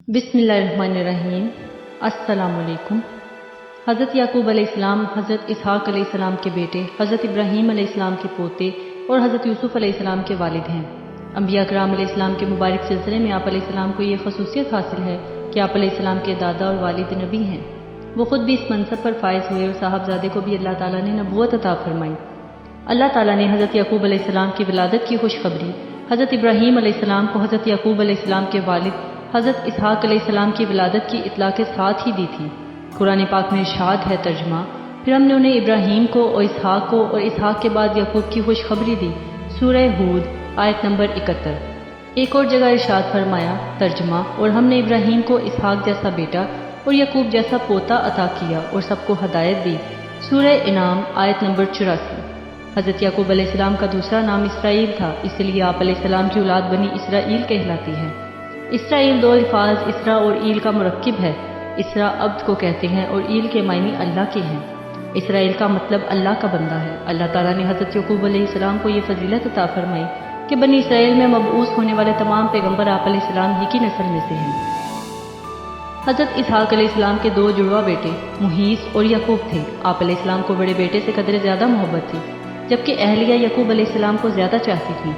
بسم اللہ الرحمن الرحیم۔ السلام علیکم۔ حضرت یعقوب علیہ السلام حضرت اسحاق علیہ السلام کے بیٹے، حضرت ابراہیم علیہ السلام کے پوتے اور حضرت یوسف علیہ السلام کے والد ہیں۔ انبیاء کرام علیہ السلام کے مبارک سلسلے میں آپ علیہ السلام کو یہ خصوصیت حاصل ہے کہ آپ علیہ السلام کے دادا اور والد نبی ہیں۔ وہ خود بھی اس منصب پر فائز ہوئے اور صاحبزادے کو بھی اللہ تعالیٰ نے نبوت عطا فرمائی۔ اللہ تعالیٰ نے حضرت یعقوب علیہ السلام کی ولادت کی خوشخبری حضرت ابراہیم علیہ السلام کو حضرت یعقوب علیہ السلام کے والد حضرت اسحاق علیہ السلام کی ولادت کی اطلاع کے ساتھ ہی دی تھی۔ قرآن پاک میں ارشاد ہے ترجمہ، پھر ہم نے انہیں ابراہیم کو اور اسحاق کو اور اسحاق کے بعد یعقوب کی خوشخبری دی۔ سورہ ہود آیت نمبر 71۔ ایک اور جگہ ارشاد فرمایا ترجمہ، اور ہم نے ابراہیم کو اسحاق جیسا بیٹا اور یعقوب جیسا پوتا عطا کیا اور سب کو ہدایت دی۔ سورہ انعام آیت نمبر 84۔ حضرت یعقوب علیہ السلام کا دوسرا نام اسرائیل تھا، اس لیے آپ علیہ السلام کی اولاد بنی اسرائیل کہلاتی ہے۔ اسرائیل دو الفاظ اسرا اور ایل کا مرکب ہے۔ اسرا عبد کو کہتے ہیں اور ایل کے معنی اللہ کے ہیں۔ اسرائیل کا مطلب اللہ کا بندہ ہے۔ اللہ تعالیٰ نے حضرت یعقوب علیہ السلام کو یہ فضیلت عطا فرمائی کہ بنی اسرائیل میں مبعوث ہونے والے تمام پیغمبر آپ علیہ السلام ہی کی نسل میں سے ہیں۔ حضرت اسحاق علیہ السلام کے دو جڑواں بیٹے محیص اور یعقوب تھے۔ آپ علیہ السلام کو بڑے بیٹے سے قدر زیادہ محبت تھی، جبکہ اہلیہ یعقوب علیہ السلام کو زیادہ چاہتی تھی۔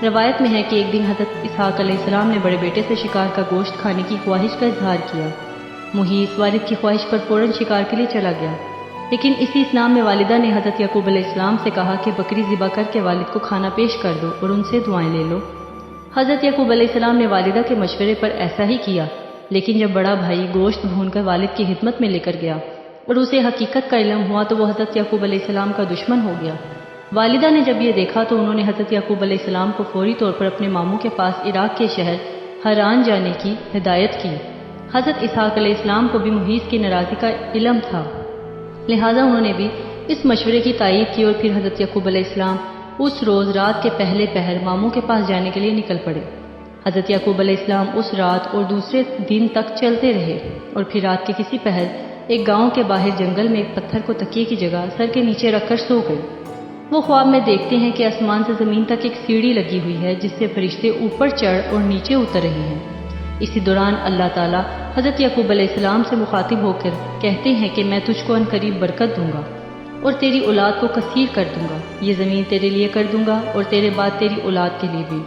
روایت میں ہے کہ ایک دن حضرت اسحاق علیہ السلام نے بڑے بیٹے سے شکار کا گوشت کھانے کی خواہش کا اظہار کیا۔ محیص والد کی خواہش پر فوراً شکار کے لیے چلا گیا، لیکن اسی اسلام میں والدہ نے حضرت یعقوب علیہ السلام سے کہا کہ بکری ذبح کر کے والد کو کھانا پیش کر دو اور ان سے دعائیں لے لو۔ حضرت یعقوب علیہ السلام نے والدہ کے مشورے پر ایسا ہی کیا، لیکن جب بڑا بھائی گوشت بھون کر والد کی خدمت میں لے کر گیا اور اسے حقیقت کا علم ہوا تو وہ حضرت یعقوب علیہ السلام کا دشمن ہو گیا۔ والدہ نے جب یہ دیکھا تو انہوں نے حضرت یعقوب علیہ السلام کو فوری طور پر اپنے ماموں کے پاس عراق کے شہر حران جانے کی ہدایت کی۔ حضرت اسحاق علیہ السلام کو بھی محیص کی ناراضی کا علم تھا، لہٰذا انہوں نے بھی اس مشورے کی تائید کی اور پھر حضرت یعقوب علیہ السلام اس روز رات کے پہلے پہر ماموں کے پاس جانے کے لیے نکل پڑے۔ حضرت یعقوب علیہ السلام اس رات اور دوسرے دن تک چلتے رہے اور پھر رات کے کسی پہر ایک گاؤں کے باہر جنگل میں ایک پتھر کو تکیے کی جگہ سر کے نیچے رکھ کر سو گئے۔ وہ خواب میں دیکھتے ہیں کہ آسمان سے زمین تک ایک سیڑھی لگی ہوئی ہے جس سے فرشتے اوپر چڑھ اور نیچے اتر رہے ہیں۔ اسی دوران اللہ تعالیٰ حضرت یعقوب علیہ السلام سے مخاطب ہو کر کہتے ہیں کہ میں تجھ کو عنقریب برکت دوں گا اور تیری اولاد کو کثیر کر دوں گا، یہ زمین تیرے لیے کر دوں گا اور تیرے بعد تیری اولاد کے لیے بھی۔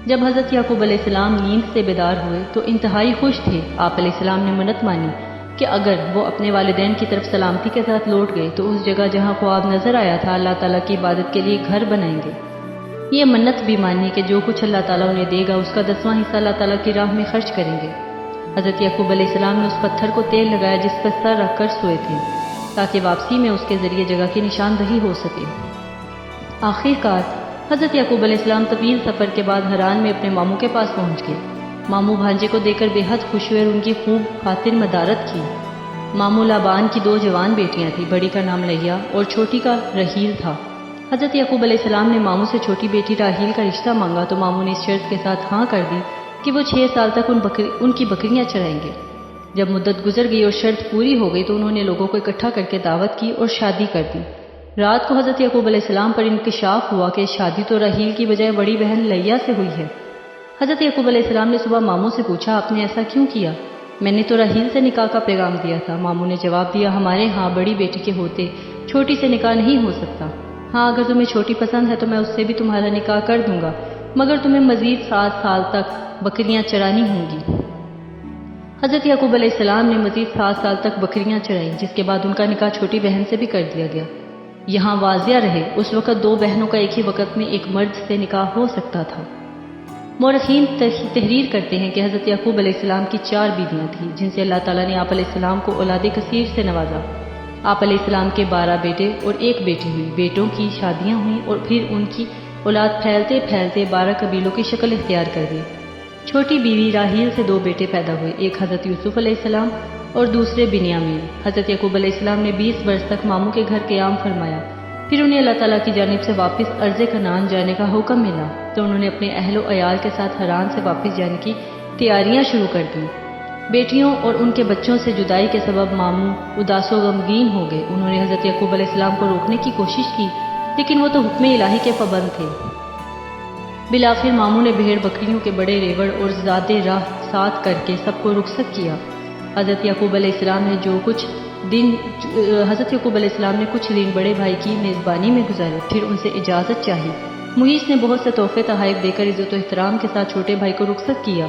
جب حضرت یعقوب علیہ السلام نیند سے بیدار ہوئے تو انتہائی خوش تھے۔ آپ علیہ السلام نے منت مانی کہ اگر وہ اپنے والدین کی طرف سلامتی کے ساتھ لوٹ گئے تو اس جگہ جہاں خواب نظر آیا تھا اللہ تعالیٰ کی عبادت کے لیے گھر بنائیں گے۔ یہ منت بھی مانی کہ جو کچھ اللہ تعالیٰ انہیں دے گا اس کا 10واں حصہ اللہ تعالیٰ کی راہ میں خرچ کریں گے۔ حضرت یعقوب علیہ السلام نے اس پتھر کو تیل لگایا جس پر سر رکھ کر سوئے تھے تاکہ واپسی میں اس کے ذریعے جگہ کی نشاندہی ہو سکے۔ آخر کار حضرت یعقوب علیہ السلام طویل سفر کے بعد حران میں اپنے ماموں کے پاس پہنچ گئے۔ ماموں بھانجے کو دیکھ کر بے حد خوش ہوئے اور ان کی خوب خاطر مدارت کی۔ ماموں لابان کی 2 جوان بیٹیاں تھیں، بڑی کا نام لیا اور چھوٹی کا رحیل تھا۔ حضرت یعقوب علیہ السلام نے ماموں سے چھوٹی بیٹی راحیل کا رشتہ مانگا تو ماموں نے اس شرط کے ساتھ ہاں کر دی کہ وہ 6 سال تک ان کی بکریاں چرائیں گے۔ جب مدت گزر گئی اور شرط پوری ہو گئی تو انہوں نے لوگوں کو اکٹھا کر کے دعوت کی اور شادی کر دی۔ رات کو حضرت یعقوب علیہ السلام پر انکشاف ہوا کہ شادی تو راحیل کی بجائے بڑی بہن لیا سے ہوئی ہے۔ حضرت یعقوب علیہ السلام نے صبح ماموں سے پوچھا آپ نے ایسا کیوں کیا؟ میں نے تو راحیل سے نکاح کا پیغام دیا تھا۔ ماموں نے جواب دیا ہمارے ہاں بڑی بیٹی کے ہوتے چھوٹی سے نکاح نہیں ہو سکتا۔ ہاں اگر تمہیں چھوٹی پسند ہے تو میں اس سے بھی تمہارا نکاح کر دوں گا، مگر تمہیں مزید 7 سال تک بکریاں چرانی ہوں گی۔ حضرت یعقوب علیہ السلام نے مزید 7 سال تک بکریاں چرائیں، جس کے بعد ان کا نکاح چھوٹی بہن سے بھی کر دیا گیا۔ یہاں واضح رہے اس وقت 2 بہنوں کا ایک ہی وقت میں ایک مرد سے نکاح ہو سکتا تھا۔ مورخین تحریر کرتے ہیں کہ حضرت یعقوب علیہ السلام کی 4 بیویاں تھیں جن سے اللہ تعالیٰ نے آپ علیہ السلام کو اولاد کثیر سے نوازا۔ آپ علیہ السلام کے 12 بیٹے اور 1 بیٹی ہوئی۔ بیٹوں کی شادیاں ہوئیں اور پھر ان کی اولاد پھیلتے پھیلتے 12 قبیلوں کی شکل اختیار کر گئی۔ چھوٹی بیوی راحیل سے 2 بیٹے پیدا ہوئے، ایک حضرت یوسف علیہ السلام اور دوسرے بنیامین۔ حضرت یعقوب علیہ السلام نے 20 برس تک ماموں کے گھر قیام فرمایا، پھر انہیں اللہ تعالیٰ کی جانب سے واپس ارض کنعان جانے کا حکم ملا تو انہوں نے اپنے اہل و عیال کے ساتھ حران سے واپس جانے کی تیاریاں شروع کر دیں۔ بیٹیوں اور ان کے بچوں سے جدائی کے سبب ماموں اداس و غمگین ہو گئے۔ انہوں نے حضرت یعقوب علیہ السلام کو روکنے کی کوشش کی لیکن وہ تو حکم الہی کے پابند تھے۔ بالآخر ماموں نے بھیڑ بکریوں کے بڑے ریوڑ اور زیادہ راہ ساتھ کر کے سب کو رخصت کیا۔ حضرت یعقوب علیہ السلام نے کچھ دن بڑے بھائی کی میزبانی میں گزارے، پھر ان سے اجازت چاہی۔ مغیث نے بہت سے تحفے تحائف دے کر عزت و احترام کے ساتھ چھوٹے بھائی کو رخصت کیا۔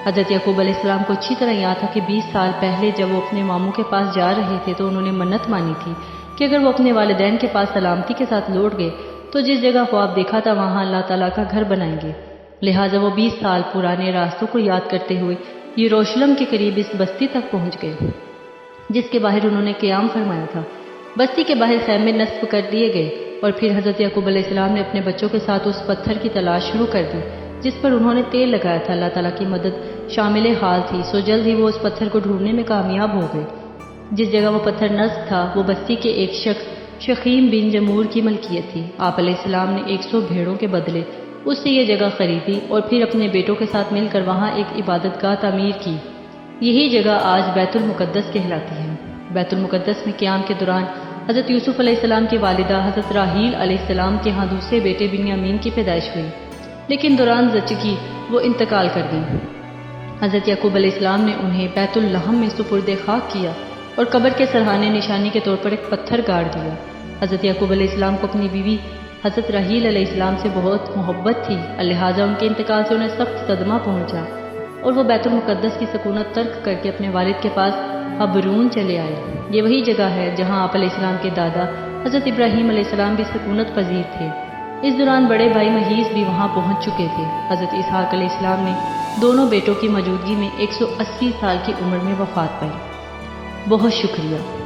حضرت یعقوب علیہ السلام کو اچھی طرح یاد تھا کہ 20 سال پہلے جب وہ اپنے ماموں کے پاس جا رہے تھے تو انہوں نے منت مانی تھی کہ اگر وہ اپنے والدین کے پاس سلامتی کے ساتھ لوٹ گئے تو جس جگہ خواب دیکھا تھا وہاں اللہ تعالیٰ کا گھر بنائیں گے۔ لہٰذا وہ 20 سال پرانے راستوں کو یاد کرتے ہوئے یروشلم کے قریب اس بستی تک پہنچ گئے جس کے باہر انہوں نے قیام فرمایا تھا۔ بستی کے باہر خیمے نصب کر دیے گئے اور پھر حضرت یعقوب علیہ السلام نے اپنے بچوں کے ساتھ اس پتھر کی تلاش شروع کر دی جس پر انہوں نے تیل لگایا تھا۔ اللہ تعالیٰ کی مدد شامل حال تھی، سو جلد ہی وہ اس پتھر کو ڈھونڈنے میں کامیاب ہو گئے۔ جس جگہ وہ پتھر نصب تھا وہ بستی کے ایک شخص شخیم بن جمور کی ملکیت تھی۔ آپ علیہ السلام نے 100 بھیڑوں کے بدلے اس سے یہ جگہ خریدی اور پھر اپنے بیٹوں کے ساتھ مل کر وہاں ایک عبادت گاہ تعمیر کی۔ یہی جگہ آج بیت المقدس کہلاتی ہے۔ بیت المقدس میں قیام کے دوران حضرت یوسف علیہ السلام کی والدہ حضرت راحیل علیہ السلام کے ہاں دوسرے بیٹے بنیامین کی پیدائش ہوئی، لیکن دوران زچگی وہ انتقال کر گئیں۔ حضرت یعقوب علیہ السلام نے انہیں بیت اللحم میں سپرد خاک کیا اور قبر کے سرحانے نشانی کے طور پر ایک پتھر گاڑ دیا۔ حضرت یعقوب علیہ السلام کو اپنی بیوی حضرت راحیل علیہ السلام سے بہت محبت تھی، لہٰذا ان کے انتقال سے انہیں سخت صدمہ پہنچا اور وہ بیت المقدس کی سکونت ترک کر کے اپنے والد کے پاس حبرون چلے آئے۔ یہ وہی جگہ ہے جہاں آپ علیہ السلام کے دادا حضرت ابراہیم علیہ السلام بھی سکونت پذیر تھے۔ اس دوران بڑے بھائی مہیز بھی وہاں پہنچ چکے تھے۔ حضرت اسحاق علیہ السلام نے دونوں بیٹوں کی موجودگی میں 180 سال کی عمر میں وفات پائی۔ بہت شکریہ۔